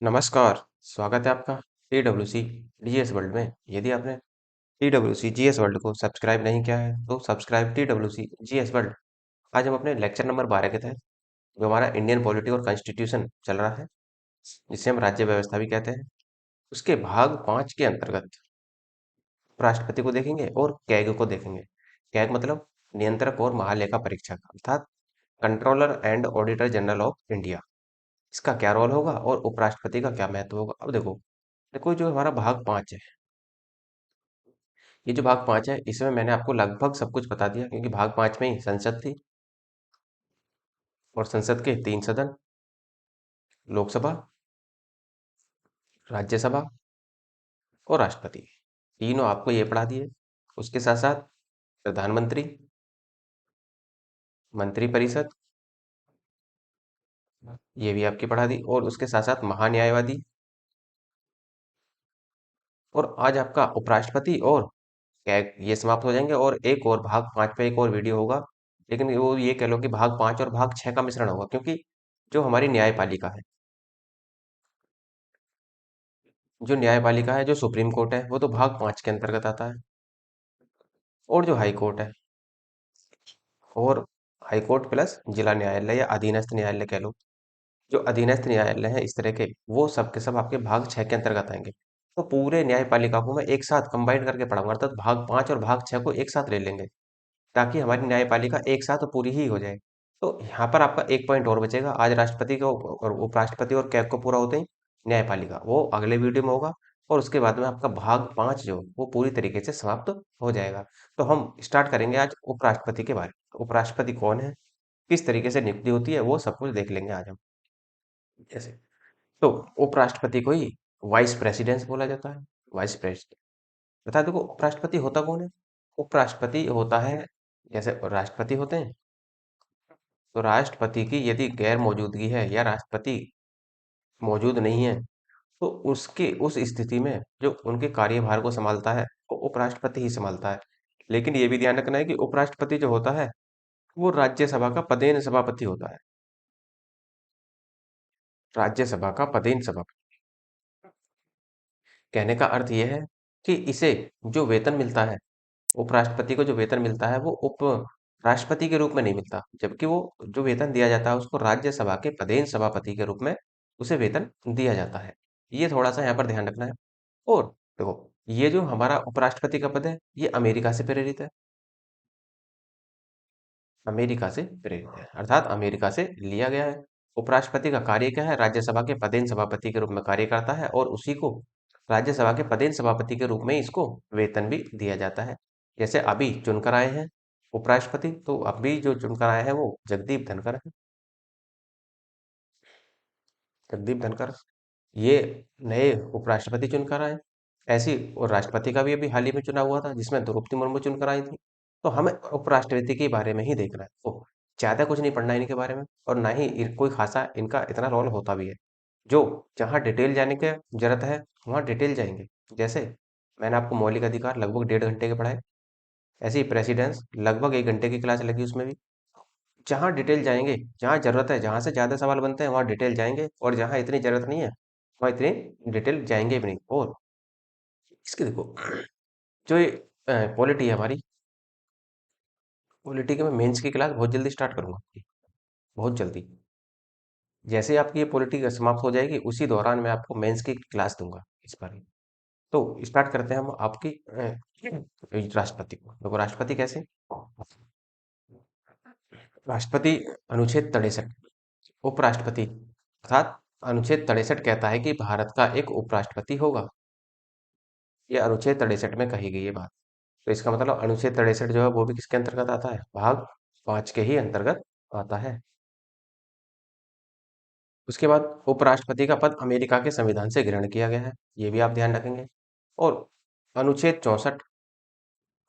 नमस्कार, स्वागत है आपका TWC जीएस वर्ल्ड में। यदि आपने TWC जीएस वर्ल्ड को सब्सक्राइब नहीं किया है तो सब्सक्राइब TWC जीएस वर्ल्ड। आज हम अपने लेक्चर नंबर 12 के तहत जो हमारा इंडियन पॉलिटी और कॉन्स्टिट्यूशन चल रहा है, जिसे हम राज्य व्यवस्था भी कहते हैं, उसके भाग 5 के अंतर्गत राष्ट्रपति को देखेंगे और कैग को देखेंगे। कैग मतलब नियंत्रक और महालेखा परीक्षक, अर्थात controller and auditor general of India. इसका क्या रोल होगा और उपराष्ट्रपति का क्या महत्व होगा। अब देखो देखो जो हमारा भाग 5 है, ये जो भाग 5 है, इसमें मैंने आपको लगभग सब कुछ बता दिया, क्योंकि भाग 5 में ही संसद थी और संसद के 3 सदन, लोकसभा, राज्यसभा और राष्ट्रपति, तीनों आपको ये पढ़ा दिए। उसके साथ साथ प्रधानमंत्री, मंत्रिपरिषद, ये भी आपकी पढ़ा दी, और उसके साथ साथ महान्यायवादी। और आज आपका उपराष्ट्रपति और कैग ये समाप्त हो जाएंगे, और एक और भाग 5 पे एक और वीडियो होगा, लेकिन वो ये कह लो कि भाग 5 और भाग 6 का मिश्रण होगा, क्योंकि जो हमारी न्यायपालिका है, जो न्यायपालिका है, जो सुप्रीम कोर्ट है, वो तो भाग 5 के अंतर्गत आता है। और जो हाई कोर्ट है, और हाई कोर्ट प्लस जिला न्यायालय या अधीनस्थ न्यायालय कह लो, जो अधीनस्थ न्यायालय हैं इस तरह के, वो सब के सब आपके भाग 6 के अंतर्गत आएंगे। तो पूरे न्यायपालिका को मैं एक साथ कंबाइन करके पढ़ाऊंगा, अर्थात भाग 5 और भाग 6 को एक साथ ले लेंगे, ताकि हमारी न्यायपालिका एक साथ पूरी ही हो जाए। तो यहाँ पर आपका एक पॉइंट और बचेगा। आज राष्ट्रपति को और उपराष्ट्रपति और कैग को पूरा होते ही न्यायपालिका, वो अगले वीडियो में होगा, और उसके बाद में आपका भाग 5 जो वो पूरी तरीके से समाप्त हो जाएगा। तो हम स्टार्ट करेंगे आज उपराष्ट्रपति के बारे में। उपराष्ट्रपति कौन है, किस तरीके से नियुक्ति होती है, वो सब कुछ देख लेंगे आज हम। जैसे तो उपराष्ट्रपति को ही वाइस प्रेसिडेंस बोला जाता है। वाइस प्रेसिडेंट, बता देखो उपराष्ट्रपति होता कौन है। उपराष्ट्रपति होता है, जैसे राष्ट्रपति होते हैं, तो राष्ट्रपति की यदि गैर मौजूदगी है या राष्ट्रपति मौजूद नहीं है, तो उसके उस स्थिति में जो उनके कार्यभार को संभालता है वो उपराष्ट्रपति ही संभालता है। लेकिन ये भी ध्यान रखना है कि उपराष्ट्रपति जो होता है वो राज्यसभा का पदेन सभापति होता है। राज्यसभा का पदेन सभापति, कहने का अर्थ यह है कि इसे जो वेतन मिलता है, उपराष्ट्रपति को जो वेतन मिलता है वो उप राष्ट्रपति के रूप में नहीं मिलता, जबकि वो जो वेतन दिया जाता है उसको राज्यसभा के पदेन सभापति के रूप में उसे वेतन दिया जाता है। ये थोड़ा सा यहाँ पर ध्यान रखना है। और देखो, ये जो हमारा उपराष्ट्रपति का पद है, ये अमेरिका से प्रेरित है। अमेरिका से प्रेरित है, अर्थात अमेरिका से लिया गया है। उपराष्ट्रपति का कार्य क्या है, राज्यसभा के पदेन सभापति के रूप में कार्य करता है, और उसी को राज्यसभा के पदेन सभापति के रूप में इसको वेतन भी दिया जाता है। जैसे अभी चुनकर आए हैं उपराष्ट्रपति, तो अभी जो चुनकर आए हैं वो जगदीप धनखड़ है। जगदीप धनखड़ ये नए उपराष्ट्रपति चुनकर आए। ऐसी और राष्ट्रपति का भी अभी हाल ही में चुनाव हुआ था, जिसमें द्रौपदी मुर्मू चुनकर आई थी। तो हमें उपराष्ट्रपति के बारे में ही देखना है, तो ज्यादा कुछ नहीं पढ़ना है इनके बारे में, और ना ही कोई खासा इनका इतना रोल होता भी है। जो जहाँ डिटेल जाने की जरूरत है वहाँ डिटेल जाएंगे। जैसे मैंने आपको मौलिक अधिकार लगभग 1.5 घंटे के पढ़ाए, ऐसे ही प्रेसिडेंस लगभग 1 घंटे की क्लास लगी, उसमें भी जहाँ डिटेल जाएंगे, जहाँ जरूरत है, जहाँ से ज्यादा सवाल बनते हैं वहाँ डिटेल जाएंगे, और जहाँ इतनी जरूरत नहीं है वहाँ इतनी डिटेल जाएंगे भी नहीं। और इसके देखो, जो ये पॉलिटी है हमारी, पॉलिटी की मैं मेंस की क्लास बहुत जल्दी स्टार्ट करूंगा आपकी, बहुत जल्दी। जैसे ही आपकी ये पॉलिटी समाप्त हो जाएगी, उसी दौरान मैं आपको मेंस की क्लास दूंगा इस बार ही। तो स्टार्ट करते हैं हम आपकी राष्ट्रपति को। देखो राष्ट्रपति कैसे, राष्ट्रपति अनुच्छेद 63, उपराष्ट्रपति अर्थात अनुच्छेद 63 कहता है कि भारत का एक उपराष्ट्रपति होगा। ये अनुच्छेद 63 में कही गई ये बात। तो इसका मतलब अनुच्छेद 63 जो है वो भी किसके अंतर्गत आता है, भाग 5 के ही अंतर्गत आता है। उसके बाद उपराष्ट्रपति का पद अमेरिका के संविधान से ग्रहण किया गया है, ये भी आप ध्यान रखेंगे। और अनुच्छेद 64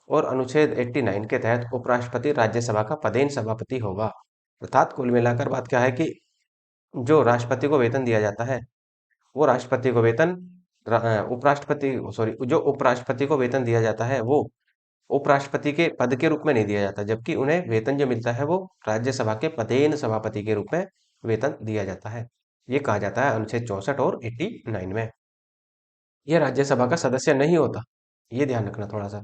और अनुच्छेद 89 के तहत उपराष्ट्रपति राज्यसभा का पदेन सभापति होगा। अर्थात कुल मिलाकर बात क्या है कि जो राष्ट्रपति को वेतन दिया जाता है, वो राष्ट्रपति को वेतन उपराष्ट्रपति सॉरी जो उपराष्ट्रपति को वेतन दिया जाता है वो उपराष्ट्रपति के पद के रूप में नहीं दिया जाता, जबकि उन्हें वेतन जो मिलता है वो राज्यसभा के पदेन सभापति के रूप में वेतन दिया जाता है। ये कहा जाता है अनुच्छेद 64 और 89 में। ये राज्यसभा का सदस्य नहीं होता। ये ध्यान रखना थोड़ा सा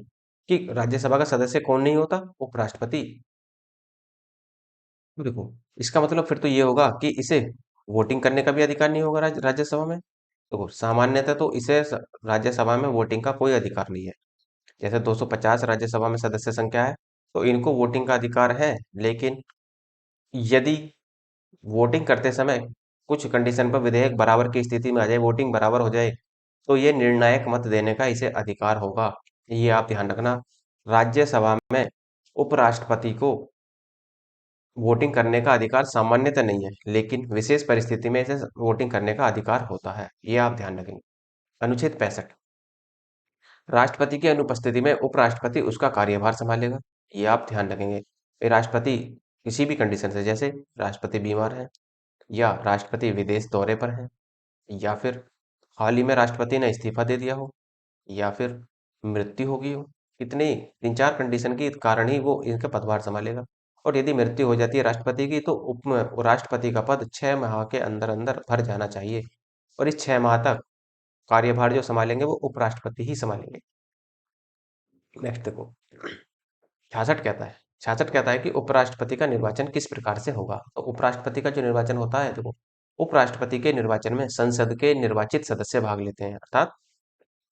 कि राज्यसभा का सदस्य कौन नहीं होता, उपराष्ट्रपति। तो देखो, इसका मतलब फिर तो ये होगा कि इसे वोटिंग करने का भी अधिकार नहीं होगा राज्यसभा में। देखो, सामान्यतः तो इसे राज्यसभा में वोटिंग का कोई अधिकार नहीं है। जैसे 250 राज्यसभा में सदस्य संख्या है, तो इनको वोटिंग का अधिकार है। लेकिन यदि वोटिंग करते समय कुछ कंडीशन पर विधेयक बराबर की स्थिति में आ जाए, वोटिंग बराबर हो जाए, तो ये निर्णायक मत देने का इसे अधिकार होगा। ये आप ध्यान रखना। राज्यसभा में उपराष्ट्रपति को वोटिंग करने का अधिकार सामान्यतः नहीं है, लेकिन विशेष परिस्थिति में इसे वोटिंग करने का अधिकार होता है। ये आप ध्यान रखेंगे। अनुच्छेद 65, राष्ट्रपति की अनुपस्थिति में उपराष्ट्रपति उसका कार्यभार संभालेगा। ये आप ध्यान रखेंगे। ये राष्ट्रपति किसी भी कंडीशन से, जैसे राष्ट्रपति बीमार है, या राष्ट्रपति विदेश दौरे पर है, या फिर हाल ही में राष्ट्रपति ने इस्तीफा दे दिया हो, या फिर मृत्यु हो गई हो, इतने 3-4 कंडीशन के कारण ही वो इनका पदभार संभालेगा। और यदि मृत्यु हो जाती है राष्ट्रपति की, तो उप राष्ट्रपति का पद 6 माह के अंदर अंदर भर जाना चाहिए। और इस 6 माह तक कार्यभार जो संभालेंगे वो उपराष्ट्रपति ही संभालेंगे। नेक्स्ट देखो, 66 कहता है, 66 कहता है कि उपराष्ट्रपति का निर्वाचन किस प्रकार से होगा। तो उपराष्ट्रपति का जो निर्वाचन होता है, देखो, उपराष्ट्रपति के निर्वाचन में संसद के निर्वाचित सदस्य भाग लेते हैं। अर्थात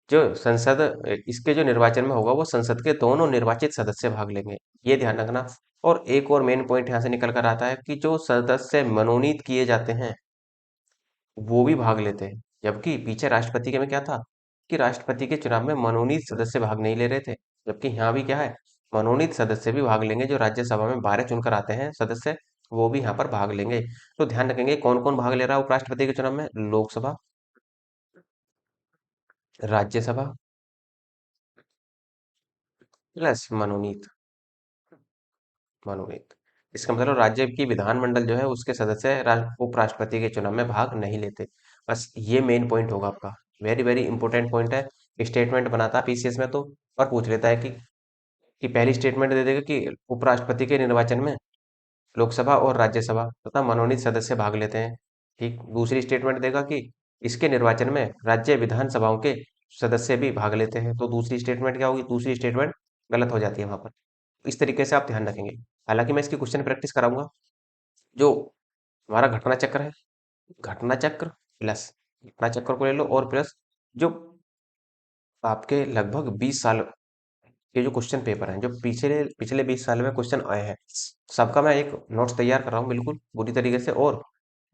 जो संसद इसके जो निर्वाचन में होगा, वो संसद के दोनों निर्वाचित सदस्य भाग लेंगे। ये ध्यान रखना। और एक और मेन पॉइंट यहाँ से निकल कर आता है कि जो सदस्य मनोनीत किए जाते हैं, वो भी भाग लेते हैं। जबकि पीछे राष्ट्रपति के में क्या था कि राष्ट्रपति के चुनाव में मनोनीत सदस्य भाग नहीं ले रहे थे। जबकि यहाँ भी क्या है, मनोनीत सदस्य भी भाग लेंगे। जो राज्यसभा में 12 चुनकर आते हैं सदस्य, वो भी यहाँ पर भाग लेंगे। तो ध्यान रखेंगे कौन कौन भाग ले रहा है उपराष्ट्रपति के चुनाव में। लोकसभा, राज्यसभा प्लस मनोनीत। मनोनीत, इसका मतलब राज्य की विधानमंडल जो है उसके सदस्य उपराष्ट्रपति के चुनाव में भाग नहीं लेते। बस ये मेन पॉइंट होगा आपका। वेरी वेरी इंपॉर्टेंट पॉइंट है। स्टेटमेंट बनाता है पीसीएस में तो, और पूछ लेता है कि पहली स्टेटमेंट दे देगा कि उपराष्ट्रपति के निर्वाचन में लोकसभा और राज्यसभा तथा मनोनीत सदस्य भाग लेते हैं। ठीक, दूसरी स्टेटमेंट देगा कि इसके निर्वाचन में राज्य विधानसभाओं के सदस्य भी भाग लेते हैं। तो दूसरी स्टेटमेंट क्या होगी, दूसरी स्टेटमेंट गलत हो जाती है वहां पर। इस तरीके से आप ध्यान रखेंगे। हालांकि मैं इसकी क्वेश्चन प्रैक्टिस कराऊंगा। जो हमारा घटना चक्र है, घटना चक्र प्लस, घटना चक्र को ले लो और प्लस जो आपके लगभग 20 साल के जो क्वेश्चन पेपर हैं, जो पिछले पिछले 20 साल में क्वेश्चन आए हैं, सबका मैं एक नोट्स तैयार कर रहा हूँ बिल्कुल पूरी तरीके से। और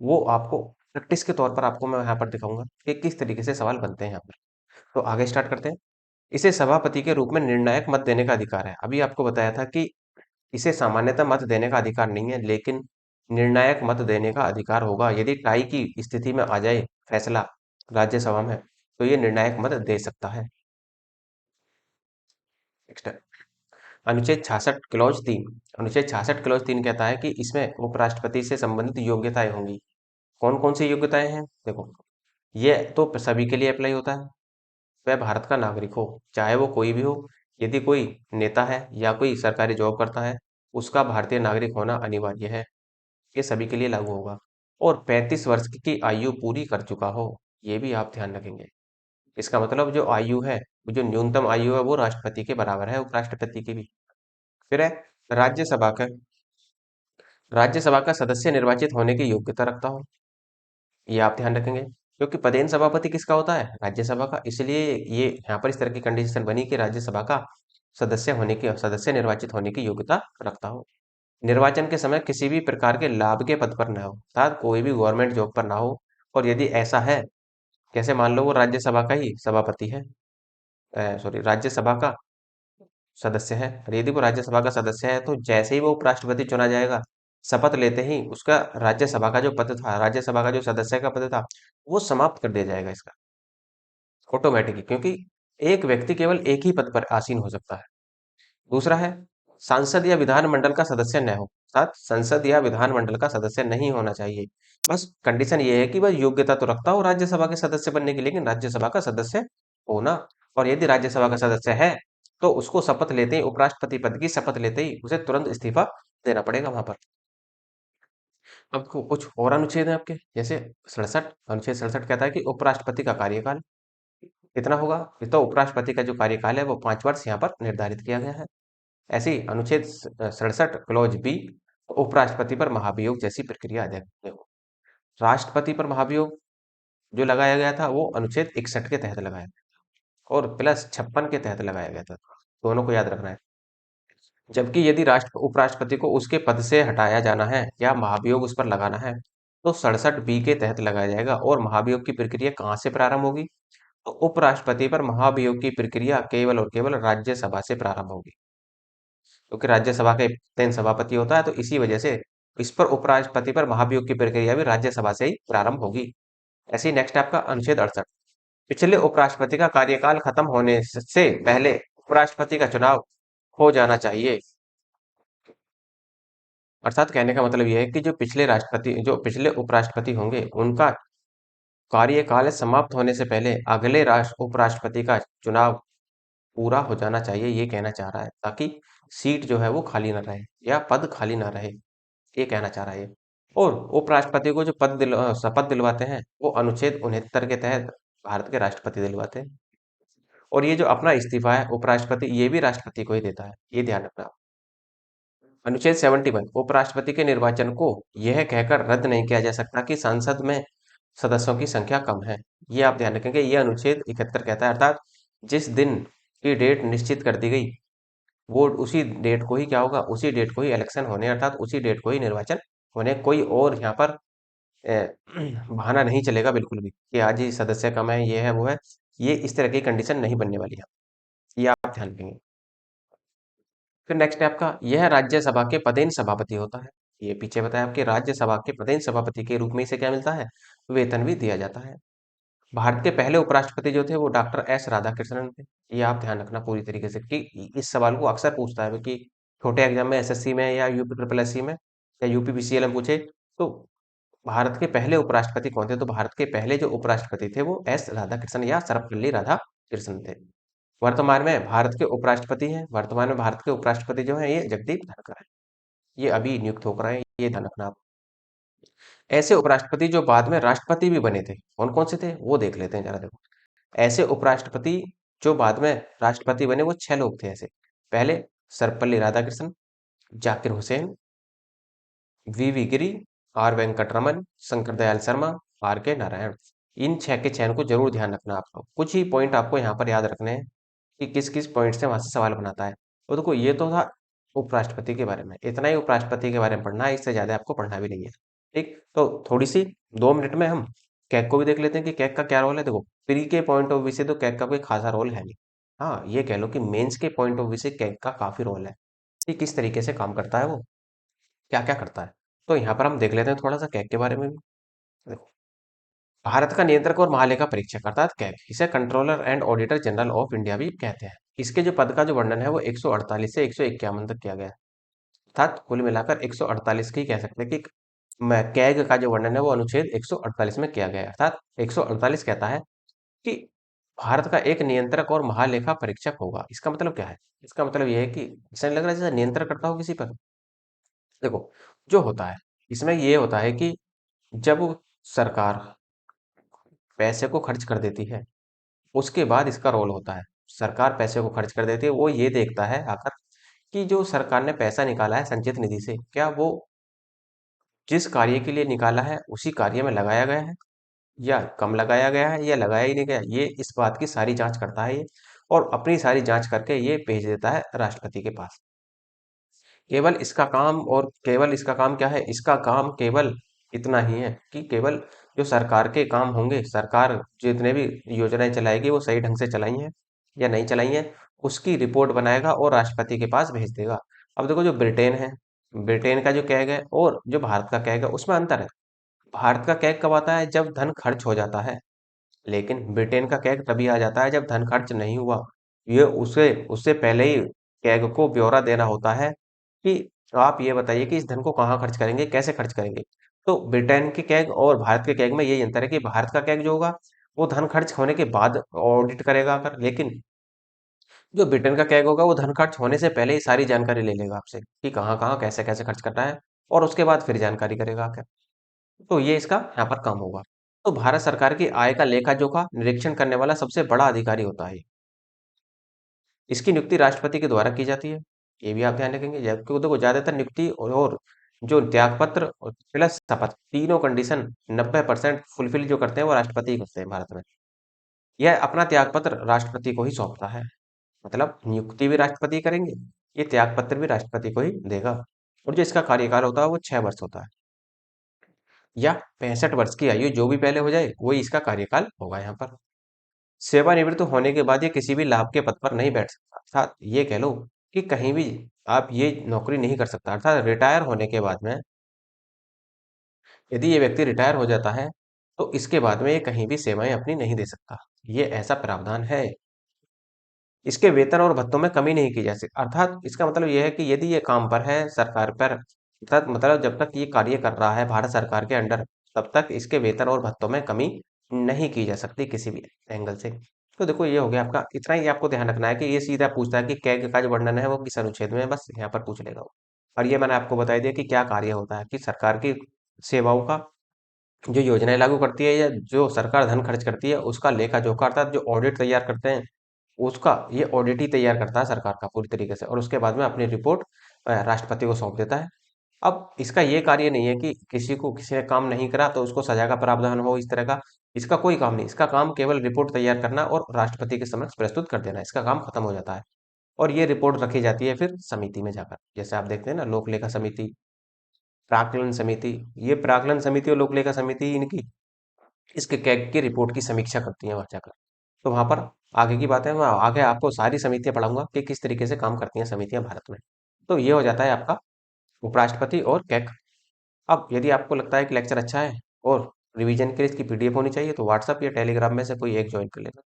वो आपको प्रैक्टिस के तौर पर आपको मैं यहाँ पर दिखाऊंगा कि किस तरीके से सवाल बनते हैं यहाँ पर। तो आगे स्टार्ट करते हैं। इसे सभापति के रूप में निर्णायक मत देने का अधिकार है। अभी आपको बताया था कि इसे सामान्यतः मत देने का अधिकार नहीं है, लेकिन निर्णायक मत देने का अधिकार होगा। यदि टाई की स्थिति में आ जाए फैसला राज्यसभा में, तो ये निर्णायक मत दे सकता है। नेक्स्ट है अनुच्छेद 66 क्लॉज 3। अनुच्छेद 66 क्लॉज 3 कहता है कि इसमें उपराष्ट्रपति से संबंधित योग्यताएं होंगी। कौन कौन सी योग्यताएं हैं, देखो, ये तो सभी के लिए अप्लाई होता है। वह भारत का नागरिक हो, चाहे वो कोई भी हो। यदि कोई नेता है या कोई सरकारी जॉब करता है, उसका भारतीय नागरिक होना अनिवार्य है। ये सभी के लिए लागू होगा। और 35 वर्ष की आयु पूरी कर चुका हो, ये भी आप ध्यान रखेंगे। इसका मतलब जो आयु है, जो न्यूनतम आयु है, वो राष्ट्रपति के बराबर है, उपराष्ट्रपति की भी। फिर है राज्यसभा का, राज्यसभा का सदस्य निर्वाचित होने की योग्यता रखता हो। ये आप ध्यान रखेंगे, क्योंकि पदेन सभापति किसका होता है, राज्यसभा का। इसलिए ये यहाँ पर इस तरह की कंडीशन बनी कि राज्यसभा का सदस्य निर्वाचित होने की योग्यता रखता हो। निर्वाचन के समय किसी भी प्रकार के लाभ के पद पर न हो, अर्थात कोई भी गवर्नमेंट जॉब पर ना हो। और यदि ऐसा है, जैसे मान लो वो राज्यसभा का ही सभापति है, सॉरी, राज्यसभा का सदस्य है, और यदि वो राज्यसभा का सदस्य है, तो जैसे ही वो उपराष्ट्रपति चुना जाएगा, शपथ लेते ही उसका राज्यसभा का जो पद था, राज्यसभा का जो सदस्य का पद था, वो समाप्त कर दिया जाएगा इसका ऑटोमेटिकली। क्योंकि एक व्यक्ति केवल एक ही पद पर आसीन हो सकता है। दूसरा है सांसद या विधानमंडल का सदस्य न हो, अर्थात संसद या विधानमंडल का सदस्य नहीं होना चाहिए। बस कंडीशन ये है कि वह योग्यता तो रखता हो राज्यसभा के सदस्य बनने की, लेकिन राज्यसभा का सदस्य होना। और यदि राज्यसभा का सदस्य है, तो उसको शपथ लेते ही, उपराष्ट्रपति पद की शपथ लेते ही उसे तुरंत इस्तीफा देना पड़ेगा वहां पर। अब कुछ और अनुच्छेद हैं आपके, जैसे 67, अनुच्छेद 67 कहता है कि उपराष्ट्रपति का कार्यकाल कितना होगा। तो उपराष्ट्रपति का जो कार्यकाल है वो 5 वर्ष यहाँ पर निर्धारित किया गया है। ऐसे ही अनुच्छेद 67 क्लॉज बी, उपराष्ट्रपति पर महाभियोग जैसी प्रक्रिया अध्ययन। देखो, राष्ट्रपति पर महाभियोग जो लगाया गया था वो अनुच्छेद 61 के तहत लगाया गया और प्लस 56 के तहत लगाया गया था। दोनों को याद रखना है। जबकि यदि राष्ट्र उपराष्ट्रपति को उसके पद से हटाया जाना है या महाभियोग उस पर लगाना है तो 67 बी के तहत लगाया जाएगा। और महाभियोग की प्रक्रिया कहाँ से प्रारंभ होगी? तो उपराष्ट्रपति पर महाभियोग की प्रक्रिया केवल और केवल राज्यसभा से प्रारंभ होगी, क्योंकि राज्यसभा के 3 सभापति होता है, तो इसी वजह से इस पर उपराष्ट्रपति पर महाभियोग की प्रक्रिया भी राज्यसभा से ही प्रारंभ होगी। ऐसे ही नेक्स्ट आपका अनुच्छेद 68, पिछले उपराष्ट्रपति का कार्यकाल खत्म होने से पहले उपराष्ट्रपति का चुनाव हो जाना चाहिए। अर्थात कहने का मतलब यह है कि जो पिछले उपराष्ट्रपति होंगे उनका कार्यकाल समाप्त होने से पहले अगले राष्ट्र उपराष्ट्रपति का चुनाव पूरा हो जाना चाहिए, ये कहना चाह रहा है, ताकि सीट जो है वो खाली ना रहे या पद खाली ना रहे, ये कहना चाह रहा है ये। और उपराष्ट्रपति को जो शपथ दिलवाते हैं वो अनुच्छेद 69 के तहत भारत के राष्ट्रपति दिलवाते हैं। और ये जो अपना इस्तीफा है उपराष्ट्रपति, ये भी राष्ट्रपति को ही देता है, ये ध्यान रखना। अनुच्छेद 71, उपराष्ट्रपति के निर्वाचन को यह कहकर रद्द नहीं किया जा सकता कि संसद में सदस्यों की संख्या कम है। ये आप ध्यान रखेंगे। ये अनुच्छेद 71 कहता है, अर्थात जिस दिन की डेट निश्चित कर दी गई वो उसी डेट को ही क्या होगा, उसी डेट को ही इलेक्शन होने, अर्थात उसी डेट को ही निर्वाचन होने। कोई और यहाँ पर बहाना नहीं चलेगा बिल्कुल भी कि आज ही सदस्य कम है, ये है वो है। ये इस तरह की कंडीशन नहीं बनने वाली है, ये आप ध्यान रखेंगे। फिर नेक्स्ट है आपका, यह राज्यसभा के पदेन सभापति होता है। ये पीछे बताया आपके राज्यसभा के पदेन सभापति के रूप में इसे क्या मिलता है, वेतन भी दिया जाता है। भारत के पहले उपराष्ट्रपति जो थे वो डॉक्टर एस राधाकृष्णन थे। ये आप ध्यान रखना पूरी तरीके से कि इस सवाल को अक्सर पूछता है कि छोटे एग्जाम में एसएससी में या यूपी ट्रिपल एससी में या यूपी पीसीएल में पूछे तो भारत के पहले उपराष्ट्रपति कौन थे, तो भारत के पहले जो उपराष्ट्रपति थे वो एस राधाकृष्णन या सर्वपल्ली राधाकृष्णन थे। वर्तमान में भारत के उपराष्ट्रपति हैं, वर्तमान में भारत के उपराष्ट्रपति जो हैं ये जगदीप धनखड़ है, ये अभी नियुक्त होकर आए, ये ध्यान रखना आप। ऐसे उपराष्ट्रपति जो बाद में राष्ट्रपति भी बने थे, कौन कौन से थे वो देख लेते हैं जरा। देखो, ऐसे उपराष्ट्रपति जो बाद में राष्ट्रपति बने वो 6 लोग थे ऐसे। पहले Sarvepalli Radhakrishnan, Zakir Hussain, V Giri, R Venkataraman, Shankar Dayal Sharma, R K Narayanan. इन 6 के 6 को जरूर ध्यान रखना आपको। कुछ ही पॉइंट आपको यहाँ पर याद रखने हैं कि किस किस पॉइंट से वहां से सवाल बनाता है। तो देखो, ये तो था उपराष्ट्रपति के बारे में, इतना ही उपराष्ट्रपति के बारे में पढ़ना है, इससे ज्यादा आपको पढ़ना भी नहीं है। ठीक, तो थोड़ी सी 2 मिनट में हम कैग को भी देख लेते हैं कि कैग का क्या रोल है। देखो, प्री के पॉइंट ऑफ व्यू से तो कैग का कोई खासा रोल है नहीं। हाँ, ये कह लो कि मेंस के पॉइंट ऑफ व्यू से कैग का काफी रोल है कि किस तरीके से काम करता है वो, क्या क्या करता है। तो यहाँ पर हम देख लेते हैं थोड़ा सा कैग के बारे में भी। देखो, भारत का नियंत्रक और महालेखा परीक्षक अर्थात कैग, इसे controller and auditor general of India भी कहते हैं। इसके जो पद का जो वर्णन है वो 148 से 151 तक किया गया है, अर्थात कुल मिलाकर 148 की कह सकते हैं कि कैग का जो वर्णन है वो अनुच्छेद 148 में किया गया है। अर्थात 148 कहता है कि भारत का एक नियंत्रक और महालेखा परीक्षक होगा। इसका मतलब क्या है? इसका मतलब यह है कि ऐसा नहीं लग रहा है जैसे नियंत्रण करता हो किसी पर। देखो, जो होता है इसमें ये होता है कि जब सरकार पैसे को खर्च कर देती है उसके बाद इसका रोल होता है। सरकार पैसे को खर्च कर देती है, वो ये देखता है आकर कि जो सरकार ने पैसा निकाला है संचित निधि से, क्या वो जिस कार्य के लिए निकाला है उसी कार्य में लगाया गया है या कम लगाया गया है या लगाया ही नहीं गया। ये इस बात की सारी जांच करता है ये, और अपनी सारी जांच करके ये भेज देता है राष्ट्रपति के पास। केवल इसका काम, और केवल इसका काम क्या है, इसका काम केवल इतना ही है कि केवल जो सरकार के काम होंगे, सरकार जितने भी योजनाएं चलाएगी वो सही ढंग से चलाई हैं या नहीं चलाई हैं, उसकी रिपोर्ट बनाएगा और राष्ट्रपति के पास भेज देगा। अब देखो, जो ब्रिटेन है, ब्रिटेन का जो कैग है और जो भारत का कैग है उसमें अंतर है। भारत का कैग कब आता है, जब धन खर्च हो जाता है, लेकिन ब्रिटेन का कैग तभी आ जाता है जब धन खर्च नहीं हुआ। ये उसे उससे पहले ही कैग को ब्यौरा देना होता है कि आप ये बताइए कि इस धन को कहाँ खर्च करेंगे, कैसे खर्च करेंगे। तो ब्रिटेन के कैग और भारत के कैग में यही अंतर है कि भारत का कैग जो होगा वो धन खर्च होने के बाद ऑडिट करेगा अगर, लेकिन जो ब्रिटेन का कैग होगा वो धन खर्च होने से पहले ही सारी जानकारी ले लेगा आपसे कि कहाँ कहाँ कैसे कैसे खर्च करना है, और उसके बाद फिर जानकारी करेगा आकर। तो ये इसका यहाँ पर काम होगा। तो भारत सरकार की आय का लेखा जोखा निरीक्षण करने वाला सबसे बड़ा अधिकारी होता है। इसकी नियुक्ति राष्ट्रपति के द्वारा की जाती है। ये भी आप ध्यान रखेंगे, क्योंकि देखो ज्यादातर नियुक्ति और जो त्यागपत्र प्लस शपथ तीनों कंडीशन 90% फुलफिल जो करते हैं वो राष्ट्रपति ही करते हैं भारत में। यह अपना त्यागपत्र राष्ट्रपति को ही सौंपता है। मतलब नियुक्ति भी राष्ट्रपति करेंगे, ये त्यागपत्र भी राष्ट्रपति को ही देगा। और जो इसका कार्यकाल होता है वो 6 वर्ष होता है, या 65 वर्ष की आयु जो भी पहले हो जाए वही इसका कार्यकाल होगा यहाँ पर। सेवानिवृत्त होने के बाद ये किसी भी लाभ के पद पर नहीं बैठ सकता, अर्थात ये कह लो कि कहीं भी आप ये नौकरी नहीं कर सकता। अर्थात रिटायर होने के बाद में यदि ये व्यक्ति रिटायर हो जाता है तो इसके बाद में ये कहीं भी सेवाएं अपनी नहीं दे सकता। ये ऐसा प्रावधान है। इसके वेतन और भत्तों में कमी नहीं की जा सकती। अर्थात इसका मतलब यह है कि यदि ये काम पर है सरकार पर, अर्थात मतलब जब तक ये कार्य कर रहा है भारत सरकार के अंडर, तब तक इसके वेतन और भत्तों में कमी नहीं की जा सकती किसी भी एंगल से। तो देखो ये हो गया आपका, इतना ही आपको ध्यान रखना है कि ये सीधा पूछता है कि कैग का जो वर्णन है वो किस अनुच्छेद में है, बस यहाँ पर पूछ लेगा वो। और ये मैंने आपको बता दिया कि क्या कार्य होता है, कि सरकार की सेवाओं का जो योजनाएं लागू करती है या जो सरकार धन खर्च करती है उसका लेखा जोखा, अर्थात जो ऑडिट तैयार करते हैं उसका ये ऑडिट ही तैयार करता है सरकार का पूरी तरीके से, और उसके बाद में अपनी रिपोर्ट राष्ट्रपति को सौंप देता है। अब इसका ये कार्य नहीं है कि किसी को किसी ने काम नहीं करा तो उसको सजा का प्रावधान हो, इस तरह का इसका कोई काम नहीं। इसका काम केवल रिपोर्ट तैयार करना और राष्ट्रपति के समक्ष प्रस्तुत कर देना, इसका काम खत्म हो जाता है। और ये रिपोर्ट रखी जाती है फिर समिति में जाकर, जैसे आप देखते हैं ना लोक लेखा समिति, प्राक्कलन समिति। ये प्राक्कलन समिति और लोक लेखा समिति इनकी इसके कैग की रिपोर्ट की समीक्षा करती है वहां जाकर। तो वहां पर आगे की बातें मैं आगे आपको सारी समितियां पढ़ाऊंगा कि किस तरीके से काम करती हैं समितियां भारत में। तो ये हो जाता है आपका उपराष्ट्रपति और कैग। अब यदि आपको लगता है कि लेक्चर अच्छा है और रिवीजन के लिए इसकी पीडीएफ होनी चाहिए तो व्हाट्सअप या टेलीग्राम में से कोई एक ज्वाइन कर लेना।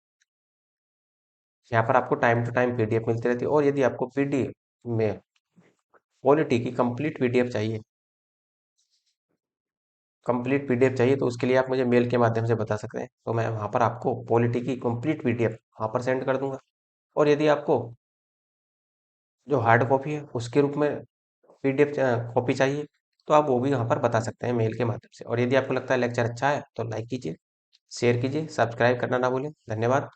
यहाँ पर आपको टाइम टू टाइम पीडीएफ मिलती रहती है। और यदि आपको पीडीएफ में पॉलिटी की कंप्लीट पीडीएफ चाहिए तो उसके लिए आप मुझे मेल के माध्यम से बता सकते हैं, तो मैं वहाँ पर आपको पॉलिटी की कंप्लीट पीडीएफ वहाँ पर सेंड कर दूंगा। और यदि आपको जो हार्ड कॉपी है उसके रूप में पीडीएफ कॉपी चाहिए तो आप वो भी वहाँ पर बता सकते हैं मेल के माध्यम से। और यदि आपको लगता है लेक्चर अच्छा है तो लाइक कीजिए, शेयर कीजिए, सब्सक्राइब करना ना भूलें। धन्यवाद।